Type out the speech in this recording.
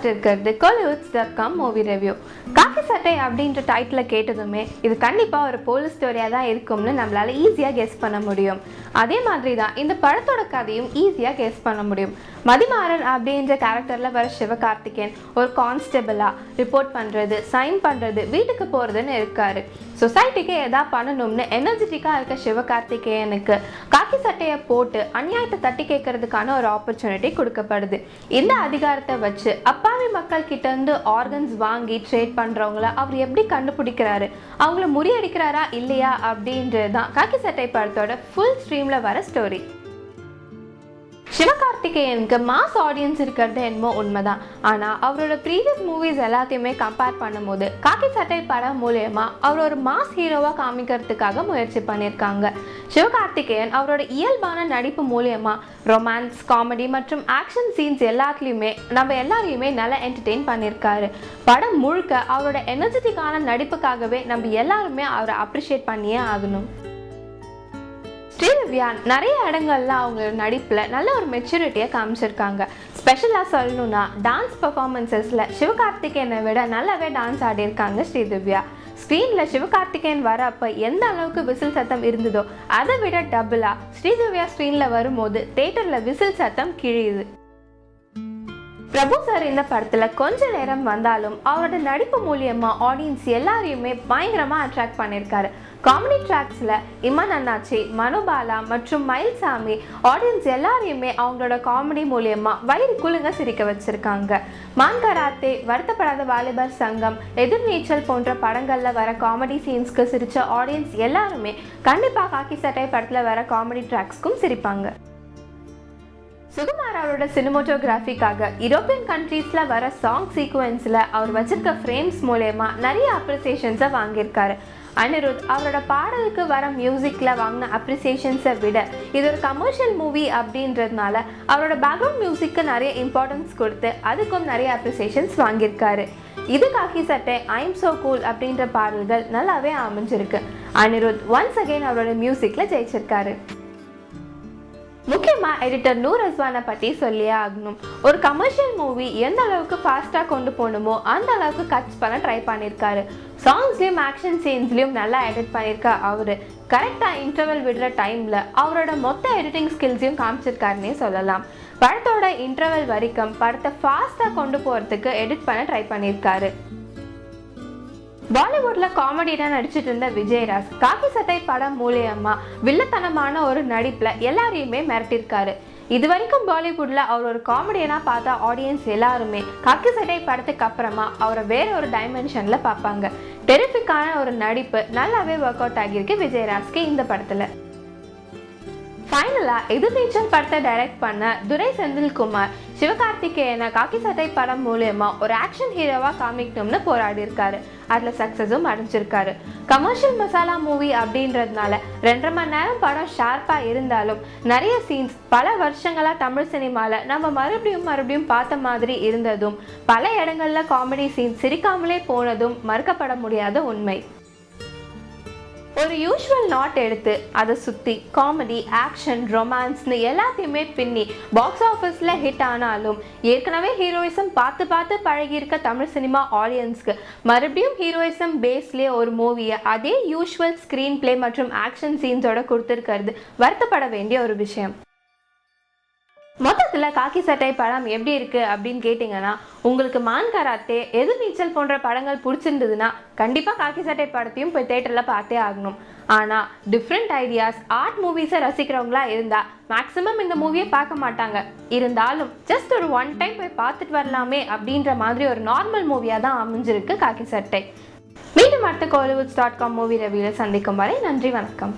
பார்த்துட்டு இருக்கிறது Kollywood.com movie review. காக்கி சட்டை அப்படின்ற டைட்டில் கேட்டதுமே இது கண்டிப்பாக ஒரு போலீஸ் ஸ்டோரியாக தான் இருக்கும்னு நம்மளால ஈஸியாக கெஸ் பண்ண முடியும். அதே மாதிரி தான் இந்த படத்தோட கதையும் ஈஸியாக கெஸ் பண்ண முடியும். மதிமாறன் அப்படின்ற கேரக்டரில் வர சிவகார்த்திகேயன் ஒரு கான்ஸ்டபிளாக ரிப்போர்ட் பண்ணுறது, சைன் பண்ணுறது, வீட்டுக்கு போகிறதுன்னு இருக்காரு. சொசைட்டிக்கு எதாவது பண்ணணும்னு எனர்ஜெட்டிக்காக இருக்க சிவகார்த்திகேயனுக்கு காக்கி சட்டையை போட்டு அநியாயத்தை தட்டி கேட்கறதுக்கான ஒரு ஆப்பர்ச்சுனிட்டி கொடுக்கப்படுது. இந்த அதிகாரத்தை வச்சு அப்பாவி மக்கள் கிட்ட இருந்து ஆர்கன்ஸ் வாங்கி ட்ரேட் பண்றவங்கள அவர் எப்படி கண்டுபிடிக்கிறாரு, அவங்கள முறியடிக்கிறாரா இல்லையா அப்படின்றது தான் காக்கி சட்டை படத்தோட ஃபுல் ஸ்ட்ரீம்ல வர ஸ்டோரி. சிவகார்த்திகேயனுக்கு மாஸ் ஆடியன்ஸ் இருக்கிறது என்னமோ உண்மைதான். ஆனால் அவரோட ப்ரீவியஸ் மூவிஸ் எல்லாத்தையுமே கம்பேர் பண்ணும்போது காக்கி சட்டை படம் மூலயமா அவர் ஒரு மாஸ் ஹீரோவாக காமிக்கிறதுக்காக முயற்சி பண்ணியிருக்காங்க. சிவகார்த்திகேயன் அவரோட இயல்பான நடிப்பு மூலயமா ரொமான்ஸ், காமெடி மற்றும் ஆக்ஷன் சீன்ஸ் எல்லாத்துலேயுமே நம்ம எல்லாரையுமே நல்லா என்டர்டெயின் பண்ணியிருக்காரு. படம் முழுக்க அவரோட எனர்ஜெட்டிக்கான நடிப்புக்காகவே நம்ம எல்லாருமே அவரை அப்ரிஷியேட் பண்ணியே ஆகணும். ஸ்ரீதிவ்யா நிறைய இடங்கள்ல அவங்க நடிப்பில் நல்ல ஒரு மெச்சூரிட்டியை காமிச்சிருக்காங்க. ஸ்பெஷலாக சொல்லணும்னா டான்ஸ் பர்ஃபார்மன்ஸஸில் சிவகார்த்திகேயனை விட நல்லாவே டான்ஸ் ஆடியிருக்காங்க ஸ்ரீதிவ்யா. ஸ்க்ரீனில் சிவகார்த்திகேயன் வர அப்போ எந்த அளவுக்கு விசில் சத்தம் இருந்ததோ அதை விட டபுளாக ஸ்ரீதிவ்யா ஸ்க்ரீனில் வரும்போது தேட்டரில் விசில் சத்தம் கிழியுது. பிரபு சார் இந்த படத்துல கொஞ்ச நேரம் வந்தாலும் அவரோட நடிப்பு மூலியமா ஆடியன்ஸ் எல்லாரையுமே பயங்கரமா அட்ராக்ட் பண்ணியிருக்காரு. காமெடி ட்ராக்ஸ்ல இமான் அண்ணாச்சி, மனுபாலா மற்றும் மயில்சாமி ஆடியன்ஸ் எல்லாரையுமே அவங்களோட காமெடி மூலியமா வயிறு குலுங்க சிரிக்க வச்சிருக்காங்க. மான்கராத்தே, வருத்தப்படாத வாலிபர் சங்கம், எதிர்நீச்சல் போன்ற படங்கள்ல வர காமெடி சீன்ஸ்க்கு சிரிச்ச ஆடியன்ஸ் எல்லாருமே கண்டிப்பா காக்கி சட்டை படத்துல வர காமெடி ட்ராக்ஸ்க்கும் சிரிப்பாங்க. சுகுமார் அவரோட சினிமோட்டோகிராஃபிக்காக யூரோப்பியன் கண்ட்ரீஸ்ல வர சாங் சீக்வன்ஸ்ல அவர் வச்சிருக்க ஃப்ரேம்ஸ் மூலமா நிறைய அப்ரிசியேஷன்ஸை வாங்கியிருக்காரு. அனிருத் அவரோட பாடலுக்கு வர மியூசிக்ல வாங்கின அப்ரிசியேஷன்ஸை விட இது ஒரு கமர்ஷியல் மூவி அப்படின்றதுனால அவரோட பேக்ரவுண்ட் மியூசிக்கு நிறைய இம்பார்ட்டன்ஸ் கொடுத்து அதுக்கும் நிறைய அப்ரிசியேஷன்ஸ் வாங்கியிருக்காரு. இது காக்கி சட்டை, ஐம் சோ கூல் அப்படின்ற பாடல்கள் நல்லாவே அமைஞ்சிருக்கு. அனிருத் ஒன்ஸ் அகெயின் அவரோட மியூசிக்ல ஜெயிச்சிருக்காரு. முக்கியமாக எடிட்டர் நூர் ரிஸ்வானை பற்றி சொல்லியே ஆகணும். ஒரு கமர்ஷியல் மூவி எந்த அளவுக்கு ஃபாஸ்ட்டாக கொண்டு போகணுமோ அந்த அளவுக்கு கட்ஸ் பண்ண ட்ரை பண்ணியிருக்காரு. சாங்ஸ்லேயும் ஆக்ஷன் சீன்ஸ்லேயும் நல்லா எடிட் பண்ணியிருக்க அவர் கரெக்டாக இன்டர்வல் விடுற டைமில் அவரோட மொத்த எடிட்டிங் ஸ்கில்ஸையும் காமிச்சிருக்காருன்னே சொல்லலாம். படத்தோட இன்டர்வல் வரைக்கும் படத்தை ஃபாஸ்ட்டாக கொண்டு போகிறதுக்கு எடிட் பண்ண ட்ரை பண்ணியிருக்காரு. பாலிவுட்ல காமெடியா நடிச்சிட்டு இருந்த விஜயராஜ் காக்கி சட்டை படம் மூலமா வில்லத்தனமான ஒரு நடிப்புல எல்லாரையுமே மிரட்டிருக்காரு. இது வரைக்கும் பாலிவுட்ல அவர் ஒரு காமெடியனா பார்த்த ஆடியன்ஸ் எல்லாருமே காக்கி சட்டை படத்துக்கு அப்புறமா அவரை வேற ஒரு டைமென்ஷன்ல பார்ப்பாங்க. டெரிஃபிக்கான ஒரு நடிப்பு நல்லாவே ஒர்க் அவுட் ஆகியிருக்கு விஜயராஜ்க்கு இந்த படத்துல. ஃபைனலா எதிர்நீச்சல் படத்தை டைரக்ட் பண்ண துரை செந்தில்குமார் சிவகார்த்திகேயனை காக்கி சட்டை படம் மூலமா ஒரு ஆக்ஷன் ஹீரோவா காமிக்கணும்னு போராடி இருக்காரு. அதுல சக்சஸும் அடைஞ்சிருக்காரு. கமர்ஷியல் மசாலா மூவி அப்படின்றதுனால 2.5 மணி நேரம் படம் ஷார்ப்பா இருந்தாலும் நிறைய சீன்ஸ் பல வருஷங்களா தமிழ் சினிமால நம்ம மறுபடியும் பார்த்த மாதிரி இருந்ததும் பல இடங்கள்ல காமெடி சீன்ஸ் சிரிக்காமலே போனதும் மறுக்கப்பட முடியாத உண்மை. ஒரு யூஷுவல் நாட் எடுத்து அதை சுற்றி காமெடி, ஆக்ஷன், ரொமான்ஸ்னு எல்லாத்தையுமே பின்னி பாக்ஸ் ஆஃபீஸில் ஹிட் ஆனாலும் ஏற்கனவே ஹீரோயிசம் பார்த்து பழகியிருக்க தமிழ் சினிமா ஆடியன்ஸ்க்கு மறுபடியும் ஹீரோயிசம் பேஸ்லேயே ஒரு மூவியை அதே யூஷுவல் ஸ்க்ரீன் பிளே மற்றும் ஆக்ஷன் சீன்ஸோட கொடுத்துருக்கிறது வருத்தப்பட வேண்டிய ஒரு விஷயம். மொத்தத்தில் காக்கி சட்டை படம் எப்படி இருக்கு அப்படின்னு கேட்டிங்கன்னா, உங்களுக்கு மான்கராத்தே, எதிர்நீச்சல் போன்ற படங்கள் பிடிச்சிருந்ததுன்னா கண்டிப்பாக காக்கி சட்டை படத்தையும் போய் தேட்டரில் பார்த்தே ஆகணும். ஆனால் டிஃப்ரெண்ட் ஐடியாஸ், ஆர்ட் மூவிஸை ரசிக்கிறவங்களா இருந்தால் மேக்ஸிமம் இந்த மூவியை பார்க்க மாட்டாங்க. இருந்தாலும் ஜஸ்ட் ஒரு 1 டைம் போய் பார்த்துட்டு வரலாமே அப்படின்ற மாதிரி ஒரு நார்மல் மூவியாக தான் அமைஞ்சிருக்கு காக்கி சட்டை. மீண்டும் அடுத்த Kollywood.com மூவி ரிவ்யூவில் சந்திக்கும் வரை நன்றி, வணக்கம்.